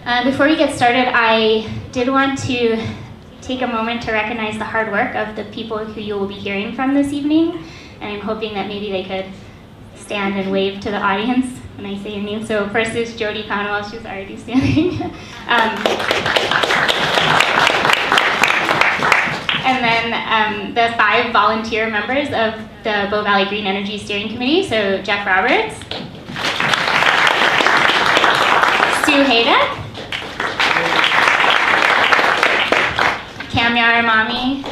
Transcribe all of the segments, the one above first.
Before we get started, I did want to take a moment to recognize the hard work of the people who you will be hearing from this evening, and I'm hoping that maybe they could stand and wave to the audience when I say your name. So first is Jodi Conuel, she's already standing. And then the 5 volunteer members of the Bow Valley Green Energy Steering Committee, so Jeff Roberts, Sue Hayda, Canmore Mami,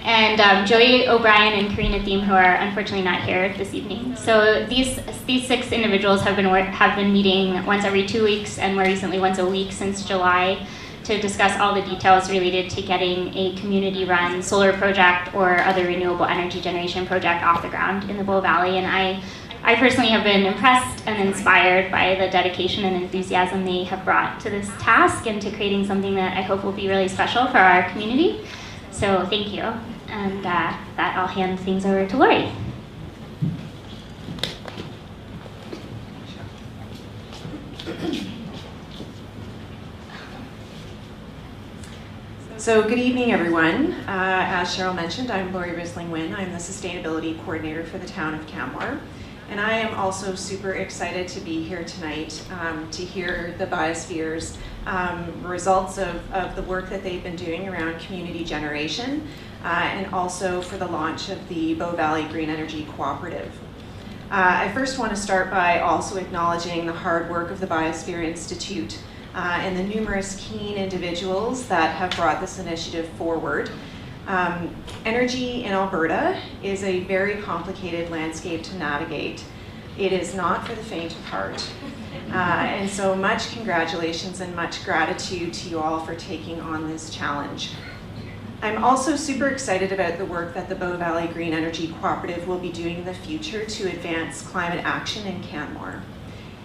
and Jodi O'Brien and Karina Thiem, who are unfortunately not here this evening. So these 6 individuals have been meeting once every 2 weeks, and more recently once a week since July, to discuss all the details related to getting a community-run solar project or other renewable energy generation project off the ground in the Bow Valley. And I personally have been impressed and inspired by the dedication and enthusiasm they have brought to this task and to creating something that I hope will be really special for our community. So thank you. And that I'll hand things over to Lori. So good evening, everyone. As Cheryl mentioned, I'm Lori Rissling Wynn. I'm the Sustainability Coordinator for the town of Canmore. And I am also super excited to be here tonight to hear the Biosphere's results of the work that they've been doing around community generation and also for the launch of the Bow Valley Green Energy Cooperative. I first want to start by also acknowledging the hard work of the Biosphere Institute and the numerous keen individuals that have brought this initiative forward. Energy in Alberta is a very complicated landscape to navigate. It is not for the faint of heart. And so much congratulations and much gratitude to you all for taking on this challenge. I'm also super excited about the work that the Bow Valley Green Energy Cooperative will be doing in the future to advance climate action in Canmore.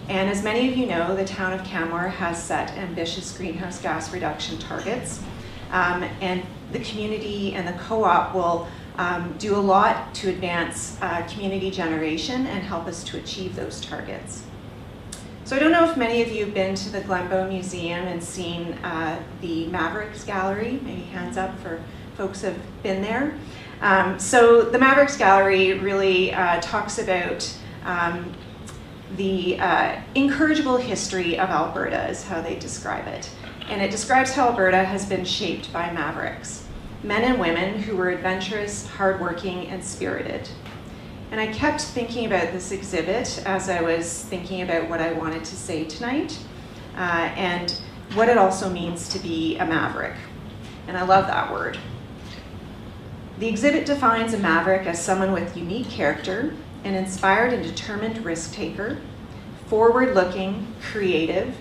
And as many of you know, the town of Canmore has set ambitious greenhouse gas reduction targets. And the community and the co-op will do a lot to advance community generation and help us to achieve those targets. So I don't know if many of you have been to the Glenbow Museum and seen the Mavericks Gallery. Maybe hands up for folks who have been there. So the Mavericks Gallery really talks about the incorrigible history of Alberta is how they describe it. And it describes how Alberta has been shaped by mavericks, men and women who were adventurous, hardworking, and spirited. And I kept thinking about this exhibit as I was thinking about what I wanted to say tonight and what it also means to be a maverick. And I love that word. The exhibit defines a maverick as someone with unique character, an inspired and determined risk taker, forward-looking, creative,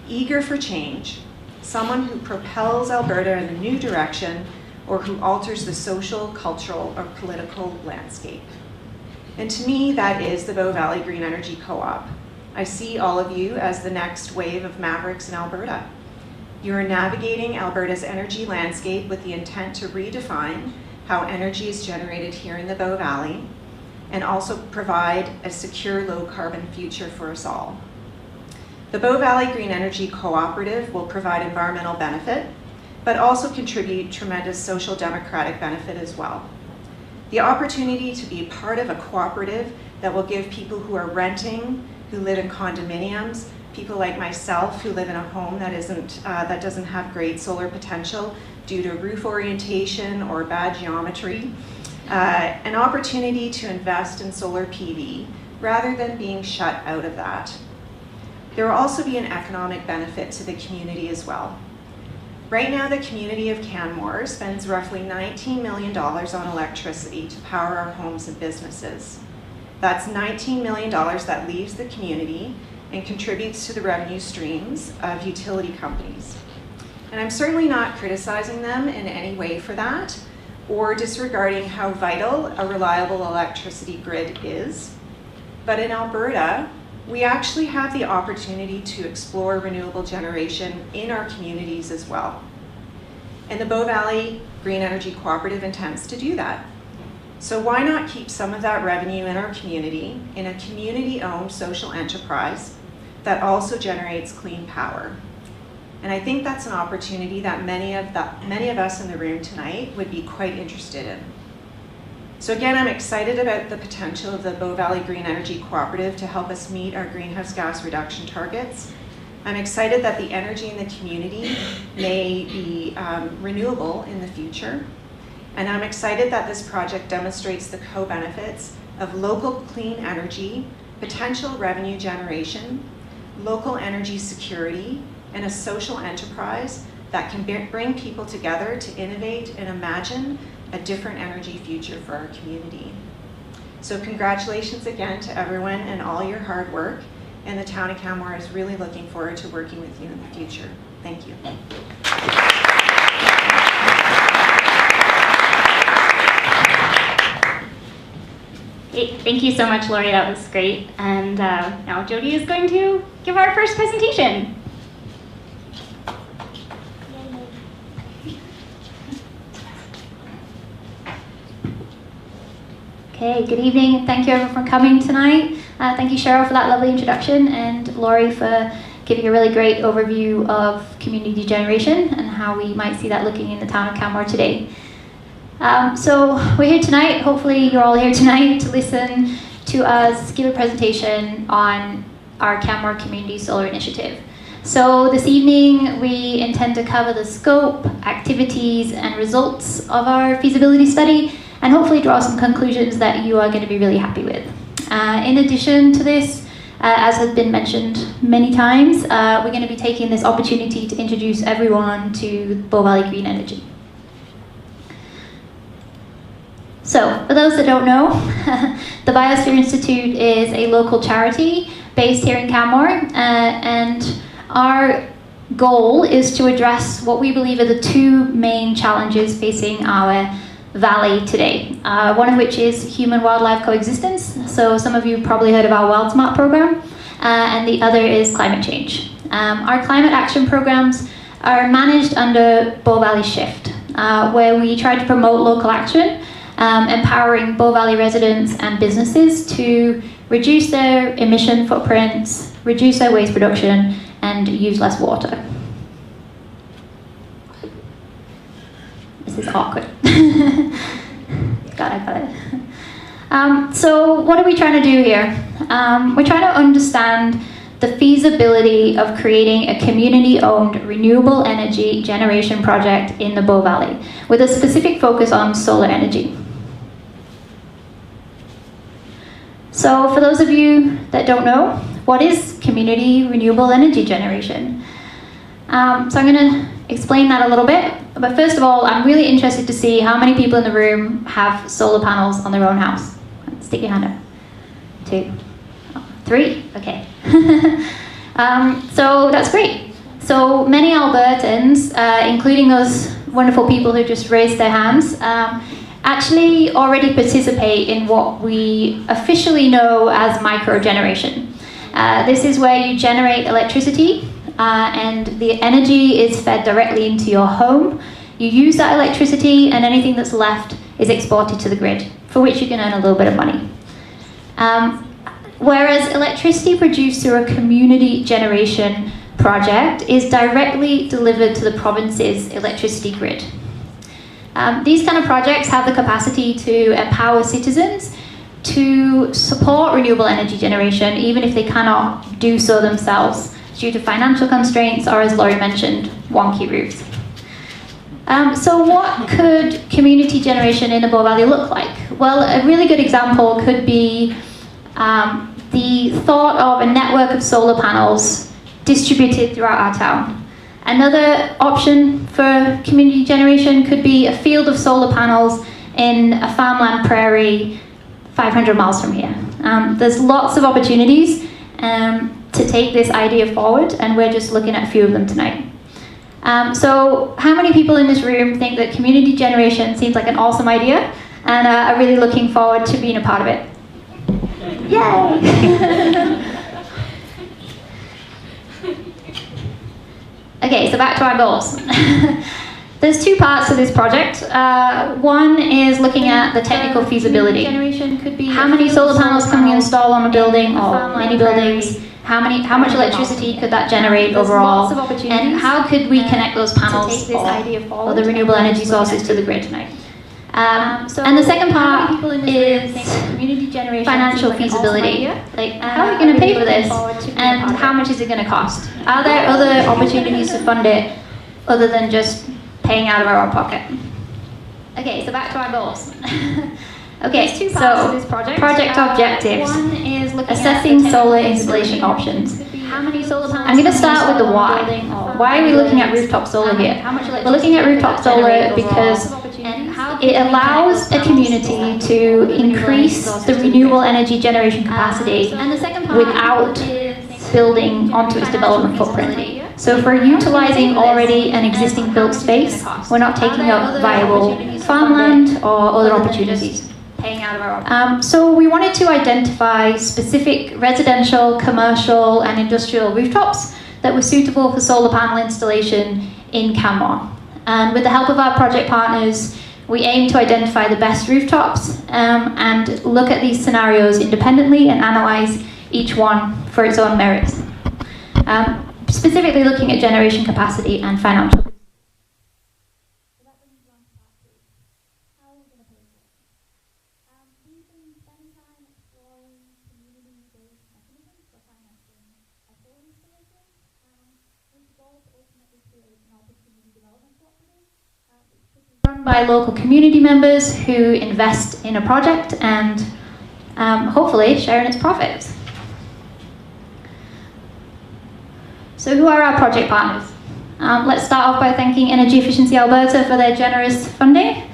eager for change, someone who propels Alberta in a new direction or who alters the social, cultural, or political landscape. And to me, that is the Bow Valley Green Energy Co-op. I see all of you as the next wave of mavericks in Alberta. You are navigating Alberta's energy landscape with the intent to redefine how energy is generated here in the Bow Valley and also provide a secure low-carbon future for us all. The Bow Valley Green Energy Cooperative will provide environmental benefit, but also contribute tremendous social democratic benefit as well. The opportunity to be part of a cooperative that will give people who are renting, who live in condominiums, people like myself who live in a home that doesn't have great solar potential due to roof orientation or bad geometry, an opportunity to invest in solar PV rather than being shut out of that. There will also be an economic benefit to the community as well. Right now, the community of Canmore spends roughly $19 million on electricity to power our homes and businesses. That's $19 million that leaves the community and contributes to the revenue streams of utility companies. And I'm certainly not criticizing them in any way for that, or disregarding how vital a reliable electricity grid is. But in Alberta, we actually have the opportunity to explore renewable generation in our communities as well. And the Bow Valley Green Energy Cooperative intends to do that. So why not keep some of that revenue in our community, in a community-owned social enterprise that also generates clean power. And I think that's an opportunity that many of us in the room tonight would be quite interested in. So again, I'm excited about the potential of the Bow Valley Green Energy Cooperative to help us meet our greenhouse gas reduction targets. I'm excited that the energy in the community may be renewable in the future. And I'm excited that this project demonstrates the co-benefits of local clean energy, potential revenue generation, local energy security, and a social enterprise that can bring people together to innovate and imagine a different energy future for our community. So congratulations again to everyone and all your hard work, and the town of Canmore is really looking forward to working with you in the future. Thank you. Great. Thank you so much, Lori. That was great. And now Jodi is going to give our first presentation. Okay, good evening. Thank you everyone for coming tonight. Thank you, Cheryl, for that lovely introduction, and Lori for giving a really great overview of community generation and how we might see that looking in the town of Canmore today. So we're here tonight, hopefully you're all here tonight to listen to us give a presentation on our Canmore Community Solar Initiative. So this evening we intend to cover the scope, activities and results of our feasibility study, and hopefully draw some conclusions that you are going to be really happy with. In addition to this, as has been mentioned many times, we're going to be taking this opportunity to introduce everyone to Bow Valley Green Energy. So, for those that don't know, the Biosphere Institute is a local charity based here in Canmore, and our goal is to address what we believe are the two main challenges facing our valley today, one of which is human-wildlife coexistence. So some of you probably heard of our WildSmart program, and the other is climate change. Our climate action programs are managed under Bow Valley Shift, where we try to promote local action, empowering Bow Valley residents and businesses to reduce their emission footprints, reduce their waste production, and use less water. This is awkward. Got it. So what are we trying to do here? We're trying to understand the feasibility of creating a community-owned renewable energy generation project in the Bow Valley, with a specific focus on solar energy. So for those of you that don't know, what is community renewable energy generation? So I'm going to explain that a little bit. But first of all, I'm really interested to see how many people in the room have solar panels on their own house. Stick your hand up. 2, 3, okay. So that's great. So many Albertans, including those wonderful people who just raised their hands, actually already participate in what we officially know as microgeneration. This is where you generate electricity and the energy is fed directly into your home. You use that electricity and anything that's left is exported to the grid, for which you can earn a little bit of money. Whereas electricity produced through a community generation project is directly delivered to the province's electricity grid. These kind of projects have the capacity to empower citizens to support renewable energy generation, even if they cannot do so themselves due to financial constraints or, as Laurie mentioned, wonky roofs. So what could community generation in the Bow Valley look like? Well, a really good example could be the thought of a network of solar panels distributed throughout our town. Another option for community generation could be a field of solar panels in a farmland prairie 500 miles from here. There's lots of opportunities to take this idea forward, and we're just looking at a few of them tonight. So how many people in this room think that community generation seems like an awesome idea and are really looking forward to being a part of it? Yay! Okay, so back to our goals. There's two parts to this project. One is looking at the technical feasibility. Generation could be how many solar panels can we install on a building or many buildings? How much electricity could that generate overall? And how could we connect those panels or the renewable energy sources to the grid tonight? And the second part is financial feasibility. Like, how are we going to pay for this? And how much is it going to cost? Are there other opportunities to fund it other than just paying out of our own pocket? Okay, so back to our goals. Okay, so project objectives. One is assessing solar installation options. How many solar panels? I'm going to start with the why. Why are we looking at rooftop solar here? We're looking at rooftop solar because it allows a community to increase the renewable energy generation capacity without building onto its development footprint. So if we're utilizing already an existing built space, we're not taking up viable farmland or other opportunities. So we wanted to identify specific residential, commercial and industrial rooftops that were suitable for solar panel installation in Canmore. And with the help of our project partners, we aim to identify the best rooftops and look at these scenarios independently and analyze each one for its own merits. Specifically looking at generation capacity and financial. Run by local community members who invest in a project and hopefully share in its profits. So who are our project partners? Let's start off by thanking Energy Efficiency Alberta for their generous funding,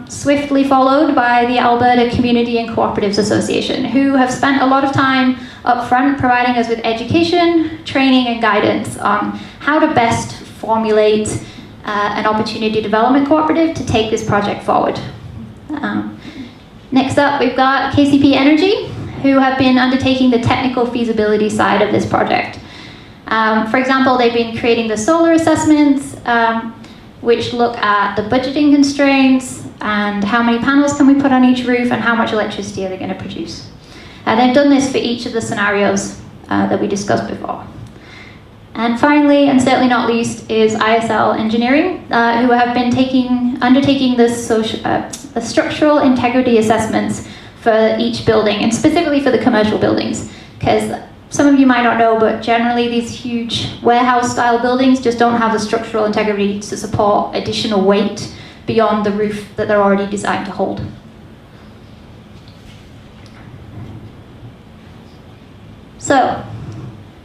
swiftly followed by the Alberta Community and Cooperatives Association, who have spent a lot of time up front providing us with education, training and guidance on how to best formulate an opportunity development cooperative to take this project forward. Next up, we've got KCP Energy, who have been undertaking the technical feasibility side of this project. For example, they've been creating the solar assessments, which look at the budgeting constraints and how many panels can we put on each roof and how much electricity are they going to produce. They've done this for each of the scenarios that we discussed before. And finally, and certainly not least, is ISL Engineering, who have been undertaking the structural integrity assessments for each building, and specifically for the commercial buildings, because some of you might not know, but generally these huge warehouse-style buildings just don't have the structural integrity to support additional weight beyond the roof that they're already designed to hold. So,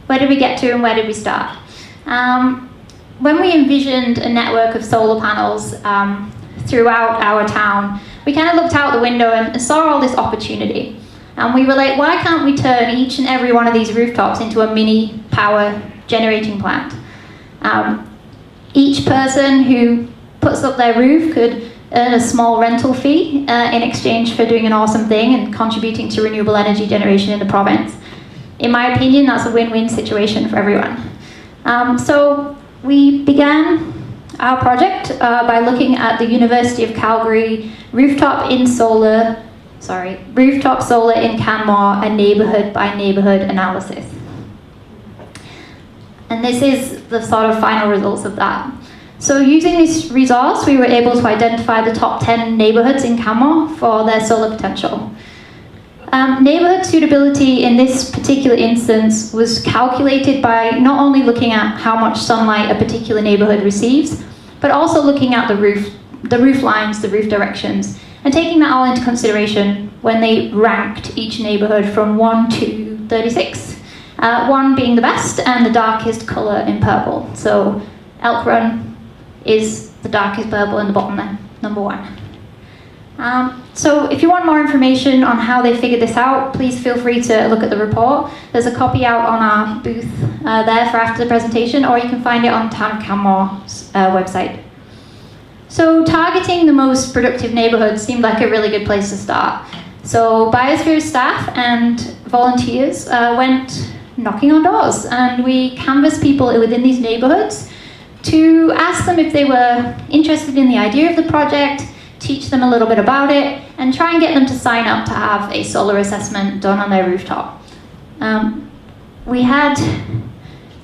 where did we get to and where did we start? When we envisioned a network of solar panels throughout our town, we kind of looked out the window and saw all this opportunity. And we were like, why can't we turn each and every one of these rooftops into a mini power generating plant? Each person who puts up their roof could earn a small rental fee in exchange for doing an awesome thing and contributing to renewable energy generation in the province. In my opinion, that's a win-win situation for everyone. So we began our project by looking at the University of Calgary rooftop solar in Canmore, a neighbourhood by neighbourhood analysis. And this is the sort of final results of that. So using this resource, we were able to identify the top 10 neighbourhoods in Canmore for their solar potential. Neighbourhood suitability in this particular instance was calculated by not only looking at how much sunlight a particular neighbourhood receives, but also looking at the roof lines, the roof directions, and taking that all into consideration when they ranked each neighbourhood from 1 to 36. 1 being the best and the darkest colour in purple. So Elk Run is the darkest purple in the bottom there, number 1. So if you want more information on how they figured this out, please feel free to look at the report. There's a copy out on our booth there for after the presentation, or you can find it on Town of Canmore's website. So targeting the most productive neighbourhoods seemed like a really good place to start. So Biosphere staff and volunteers went knocking on doors, and we canvassed people within these neighbourhoods to ask them if they were interested in the idea of the project, teach them a little bit about it, and try and get them to sign up to have a solar assessment done on their rooftop. we had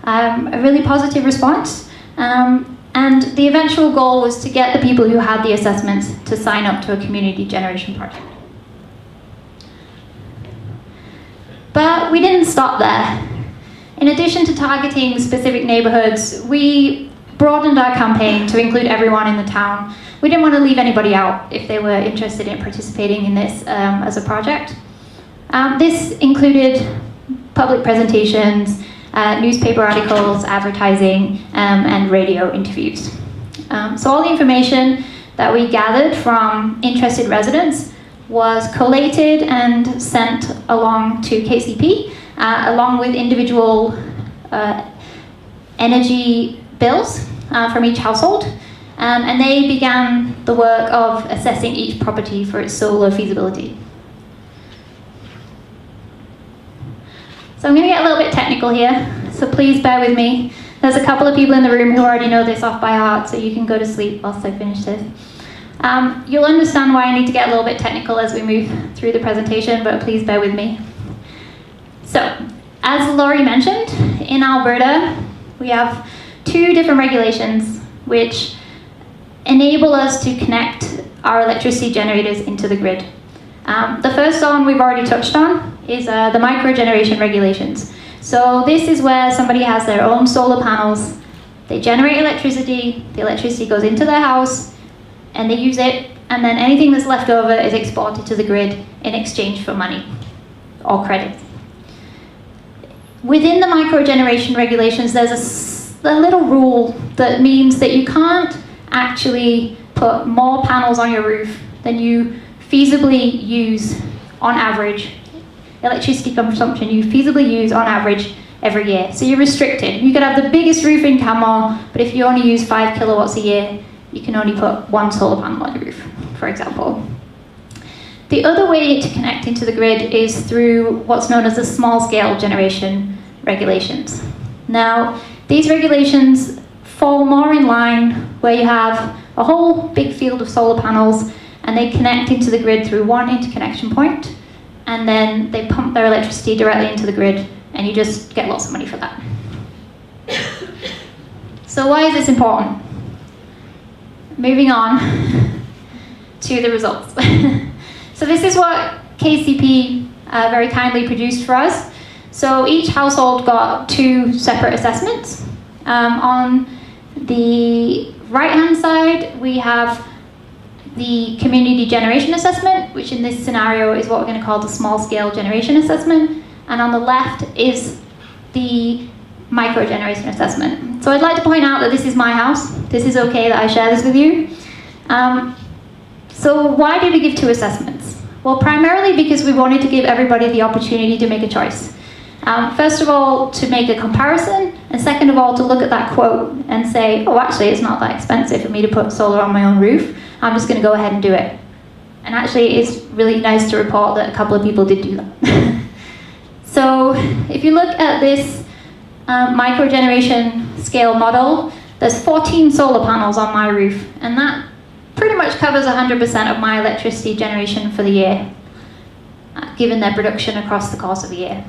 a really positive response. And the eventual goal was to get the people who had the assessments to sign up to a community generation project. But we didn't stop there. In addition to targeting specific neighborhoods, we broadened our campaign to include everyone in the town. We didn't want to leave anybody out if they were interested in participating in this as a project. This included public presentations, newspaper articles, advertising, and radio interviews. So all the information that we gathered from interested residents was collated and sent along to KCP, along with individual energy bills from each household. And they began the work of assessing each property for its solar feasibility. So I'm going to get a little bit technical here, so please bear with me. There's a couple of people in the room who already know this off by heart, so you can go to sleep whilst I finish this. You'll understand why I need to get a little bit technical as we move through the presentation, but please bear with me. So, as Laurie mentioned, in Alberta, we have 2 different regulations which enable us to connect our electricity generators into the grid. The first one we've already touched on is the microgeneration regulations. So this is where somebody has their own solar panels, they generate electricity, the electricity goes into their house, and they use it, and then anything that's left over is exported to the grid in exchange for money or credit. Within the microgeneration regulations, there's a little rule that means that you can't actually put more panels on your roof than you feasibly use on average, electricity consumption you feasibly use on average every year. So you're restricted. You could have the biggest roof in Canmore, but if you only use 5 kilowatts a year, you can only put 1 solar panel on your roof, for example. The other way to connect into the grid is through what's known as the small-scale generation regulations. Now, these regulations fall more in line where you have a whole big field of solar panels and they connect into the grid through one interconnection point, and then they pump their electricity directly into the grid, and you just get lots of money for that. So why is this important? Moving on to the results. So this is what KCP very kindly produced for us. So each household got 2 separate assessments. On the right-hand side, we have the community generation assessment, which in this scenario is what we're going to call the small-scale generation assessment. And on the left is the micro-generation assessment. So I'd like to point out that this is my house. This is okay that I share this with you. So why did we give 2 assessments? Well, primarily because we wanted to give everybody the opportunity to make a choice. First of all, to make a comparison, and second of all, to look at that quote and say, oh, actually, it's not that expensive for me to put solar on my own roof. I'm just going to go ahead and do it. And actually, it's really nice to report that a couple of people did do that. So if you look at this microgeneration scale model, there's 14 solar panels on my roof, and that pretty much covers 100% of my electricity generation for the year, given their production across the course of the year.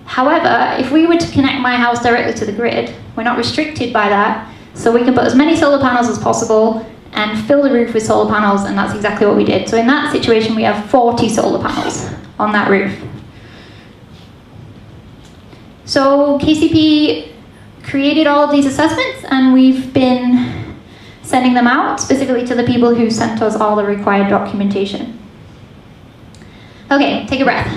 However, if we were to connect my house directly to the grid, we're not restricted by that, so we can put as many solar panels as possible and fill the roof with solar panels, and that's exactly what we did. So in that situation, we have 40 solar panels on that roof. So KCP created all of these assessments, and we've been sending them out specifically to the people who sent us all the required documentation. Okay, take a breath.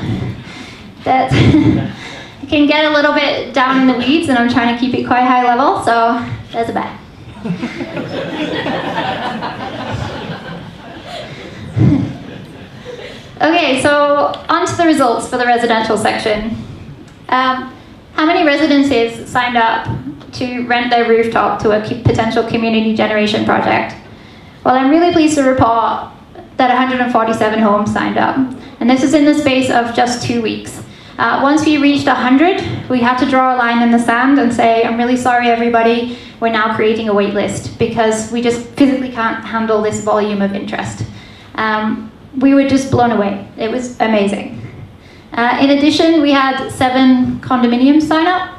That it can get a little bit down in the weeds, and I'm trying to keep it quite high level, so there's a bet. Okay, so on to the results for the residential section. How many residences signed up to rent their rooftop to a potential community generation project? Well, I'm really pleased to report that 147 homes signed up, and this is in the space of just 2 weeks. Once we reached 100, we had to draw a line in the sand and say, I'm really sorry everybody, we're now creating a wait list because we just physically can't handle this volume of interest. We were just blown away. It was amazing. In addition, we had 7 condominiums sign up.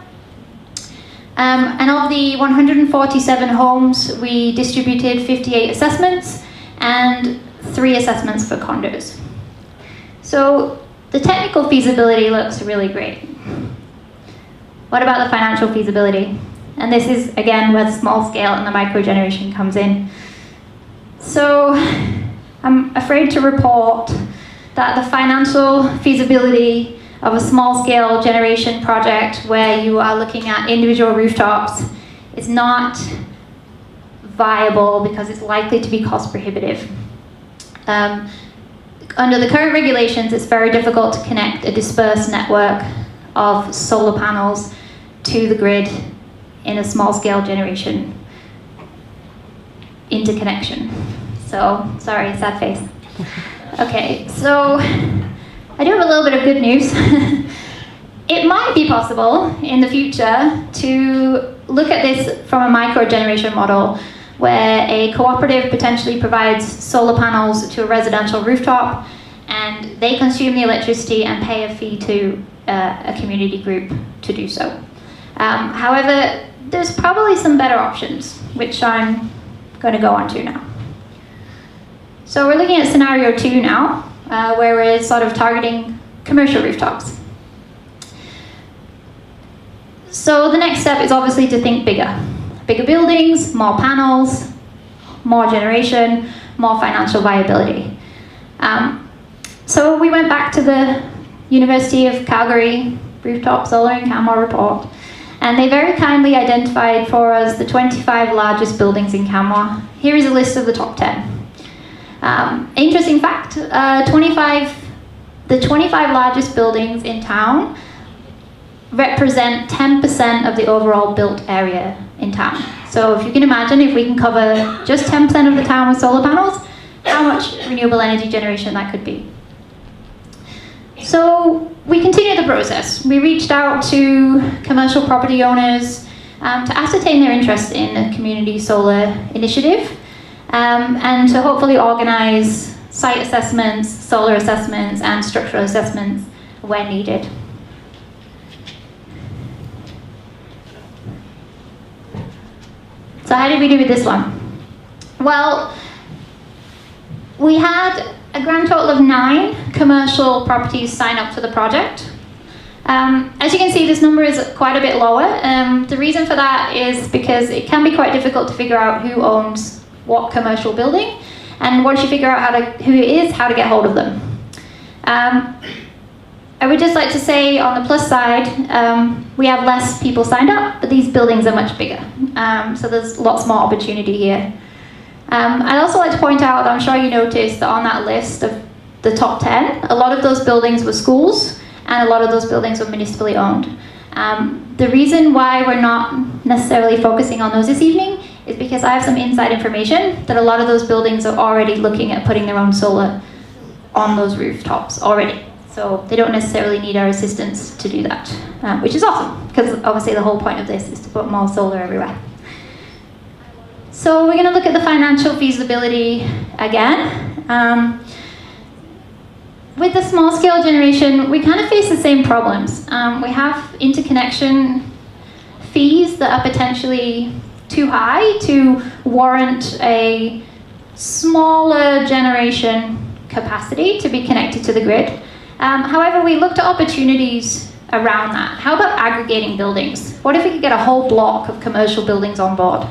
And of the 147 homes, we distributed 58 assessments and 3 assessments for condos. So the technical feasibility looks really great. What about the financial feasibility? And this is, again, where the small scale and the micro generation comes in. So I'm afraid to report that the financial feasibility of a small scale generation project where you are looking at individual rooftops is not viable because it's likely to be cost prohibitive. Under the current regulations, it's very difficult to connect a dispersed network of solar panels to the grid in a small scale generation interconnection. So, sorry, sad face. Okay, so I do have a little bit of good news. It might be possible in the future to look at this from a micro-generation model where a cooperative potentially provides solar panels to a residential rooftop and they consume the electricity and pay a fee to a community group to do so. However, there's probably some better options, which I'm going to go on to now. So we're looking at scenario 2 now, where we're sort of targeting commercial rooftops. So the next step is obviously to think bigger. Bigger buildings, more panels, more generation, more financial viability. So we went back to the University of Calgary Rooftop Solar in Canmore report, and they very kindly identified for us the 25 largest buildings in Canmore. Here is a list of the top 10. Interesting fact, the 25 largest buildings in town represent 10% of the overall built area in town. So if you can imagine, if we can cover just 10% of the town with solar panels, how much renewable energy generation that could be. So we continued the process. We reached out to commercial property owners to ascertain their interest in a community solar initiative and to hopefully organize site assessments, solar assessments, and structural assessments where needed. So how did we do with this one? Well, we had a grand total of 9 commercial properties sign up for the project. As you can see, this number is quite a bit lower. The reason for that is because it can be quite difficult to figure out who owns what commercial building, and once you figure out who it is, how to get hold of them. I would just like to say on the plus side, we have less people signed up, but these buildings are much bigger. So there's lots more opportunity here. I'd also like to point out, I'm sure you noticed that on that list of the top 10, a lot of those buildings were schools, and a lot of those buildings were municipally owned. The reason why we're not necessarily focusing on those this evening is because I have some inside information that a lot of those buildings are already looking at putting their own solar on those rooftops already. So they don't necessarily need our assistance to do that, which is awesome, because obviously the whole point of this is to put more solar everywhere. So we're going to look at the financial feasibility again. With the small scale generation, we kind of face the same problems. We have interconnection fees that are potentially too high to warrant a smaller generation capacity to be connected to the grid. However, we looked at opportunities around that. How about aggregating buildings? What if we could get a whole block of commercial buildings on board?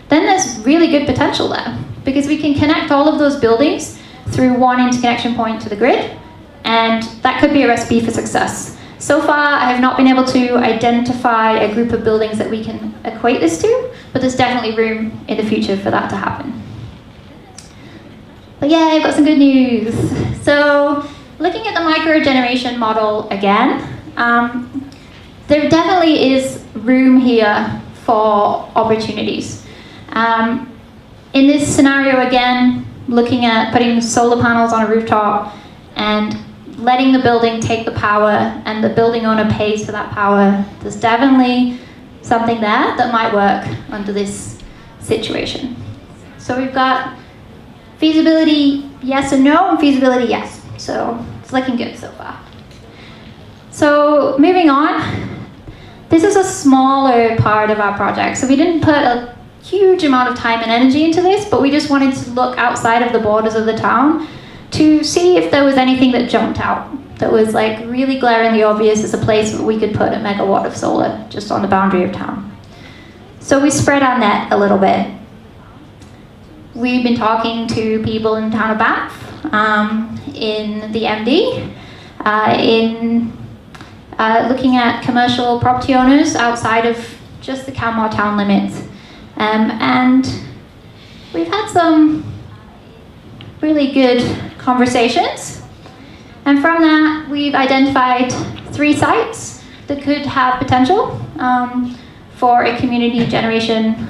Then there's really good potential there, because we can connect all of those buildings through one interconnection point to the grid, and that could be a recipe for success. So far, I have not been able to identify a group of buildings that we can equate this to, but there's definitely room in the future for that to happen. But yeah, I've got some good news. So, looking at the micro-generation model again, there definitely is room here for opportunities. In this scenario again, looking at putting solar panels on a rooftop and letting the building take the power and the building owner pays for that power, there's definitely something there that might work under this situation. So we've got feasibility yes and no, and feasibility yes. So it's looking good so far. So moving on, this is a smaller part of our project. So we didn't put a huge amount of time and energy into this, but we just wanted to look outside of the borders of the town to see if there was anything that jumped out, that was like really glaringly obvious as a place where we could put a megawatt of solar just on the boundary of town. So we spread our net a little bit. We've been talking to people in the town of Bath, in the MD, looking at commercial property owners outside of just the Canmore town limits. And we've had some really good conversations. And from that, we've identified 3 sites that could have potential for a community generation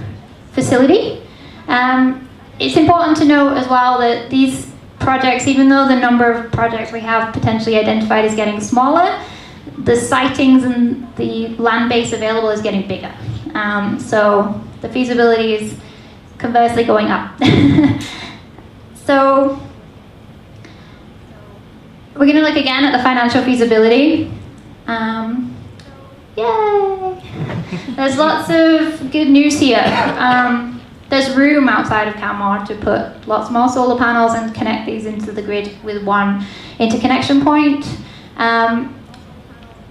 facility. It's important to note as well that these projects, even though the number of projects we have potentially identified is getting smaller, the sightings and the land base available is getting bigger. So the feasibility is conversely going up. So we're going to look again at the financial feasibility. Yay! There's lots of good news here. There's room outside of Canmore to put lots more solar panels and connect these into the grid with one interconnection point. And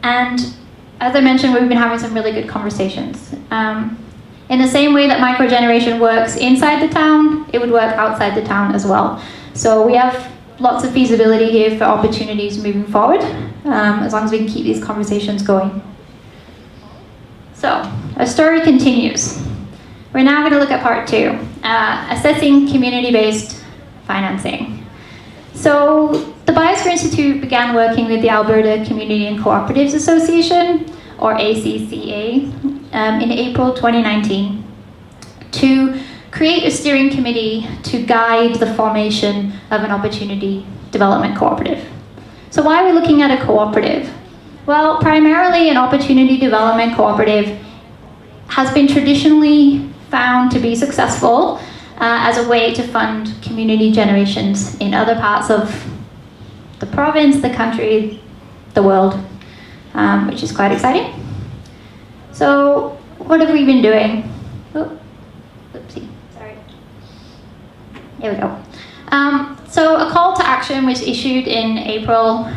as I mentioned, we've been having some really good conversations. In the same way that microgeneration works inside the town, it would work outside the town as well. So we have lots of feasibility here for opportunities moving forward, as long as we can keep these conversations going. So our story continues. We're now going to look at part 2, assessing community-based financing. So the Biosphere Institute began working with the Alberta Community and Cooperatives Association, or ACCA, in April 2019 to create a steering committee to guide the formation of an opportunity development cooperative. So why are we looking at a cooperative? Well, primarily an opportunity development cooperative has been traditionally found to be successful as a way to fund community generations in other parts of the province, the country, the world, which is quite exciting. So what have we been doing? Oh, oopsie, sorry. Here we go. So a call to action was issued in April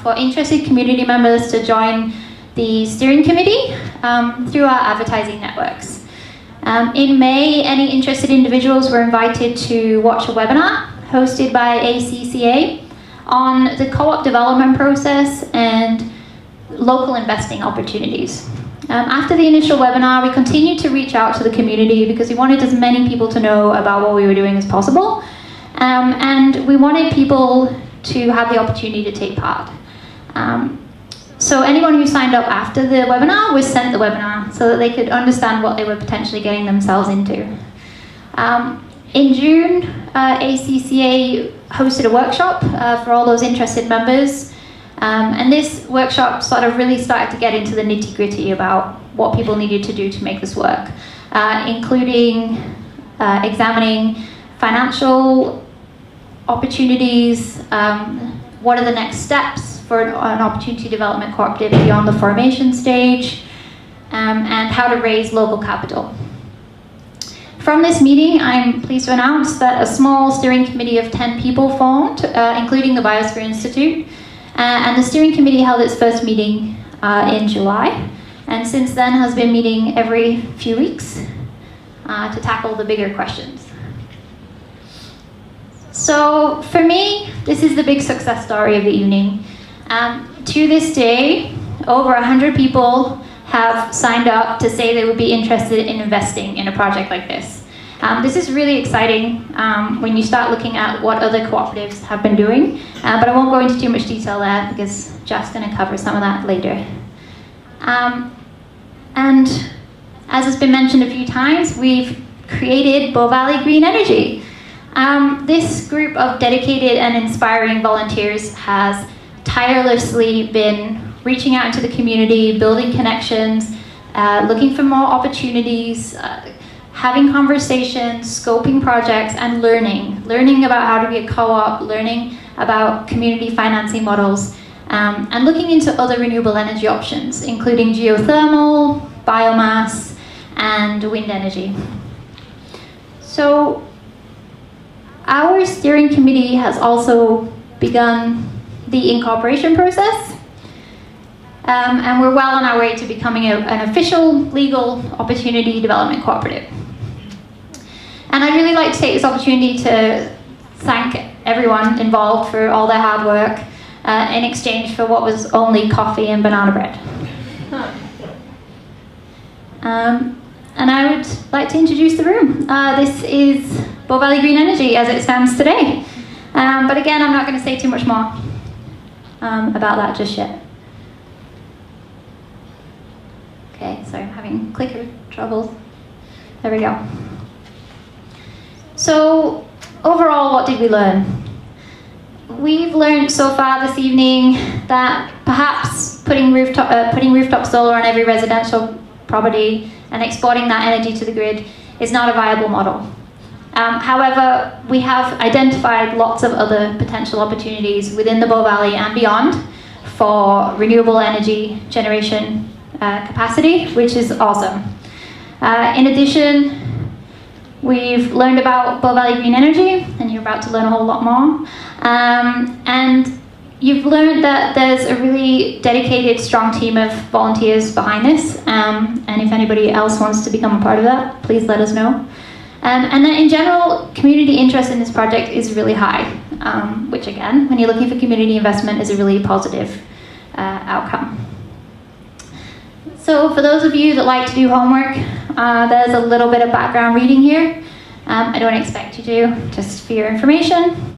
for interested community members to join the steering committee through our advertising networks. In May, any interested individuals were invited to watch a webinar hosted by ACCA on the co-op development process and local investing opportunities. After the initial webinar, we continued to reach out to the community because we wanted as many people to know about what we were doing as possible. And we wanted people to have the opportunity to take part. So anyone who signed up after the webinar was sent the webinar so that they could understand what they were potentially getting themselves into. In June, ACCA hosted a workshop for all those interested members. And this workshop sort of really started to get into the nitty-gritty about what people needed to do to make this work, including examining financial opportunities, what are the next steps for an opportunity development cooperative beyond the formation stage, and how to raise local capital. From this meeting, I'm pleased to announce that a small steering committee of 10 people formed, including the Biosphere Institute, and the steering committee held its first meeting in July, and since then has been meeting every few weeks to tackle the bigger questions. So for me, this is the big success story of the evening. To this day, over 100 people have signed up to say they would be interested in investing in a project like this. This is really exciting when you start looking at what other cooperatives have been doing, but I won't go into too much detail there because Jeff's going to cover some of that later. And as has been mentioned a few times, we've created Bow Valley Green Energy. This group of dedicated and inspiring volunteers has tirelessly been reaching out into the community, building connections, looking for more opportunities, having conversations, scoping projects, and learning about how to be a co-op, learning about community financing models, and looking into other renewable energy options, including geothermal, biomass, and wind energy. So our steering committee has also begun the incorporation process, and we're well on our way to becoming an official legal opportunity development cooperative. And I'd really like to take this opportunity to thank everyone involved for all their hard work in exchange for what was only coffee and banana bread. And I would like to introduce the room. This is Bow Valley Green Energy as it stands today. But again, I'm not going to say too much more about that just yet. Okay, sorry, I'm having clicker trouble. There we go. So, overall, what did we learn? We've learned so far this evening that perhaps putting rooftop solar on every residential property and exporting that energy to the grid is not a viable model. However, we have identified lots of other potential opportunities within the Bow Valley and beyond for renewable energy generation capacity, which is awesome. In addition, we've learned about Bow Valley Green Energy, and you're about to learn a whole lot more. And you've learned that there's a really dedicated, strong team of volunteers behind this. And if anybody else wants to become a part of that, please let us know. And that in general, community interest in this project is really high, which again, when you're looking for community investment, is a really positive outcome. So for those of you that like to do homework, there's a little bit of background reading here. I don't expect you to, just for your information.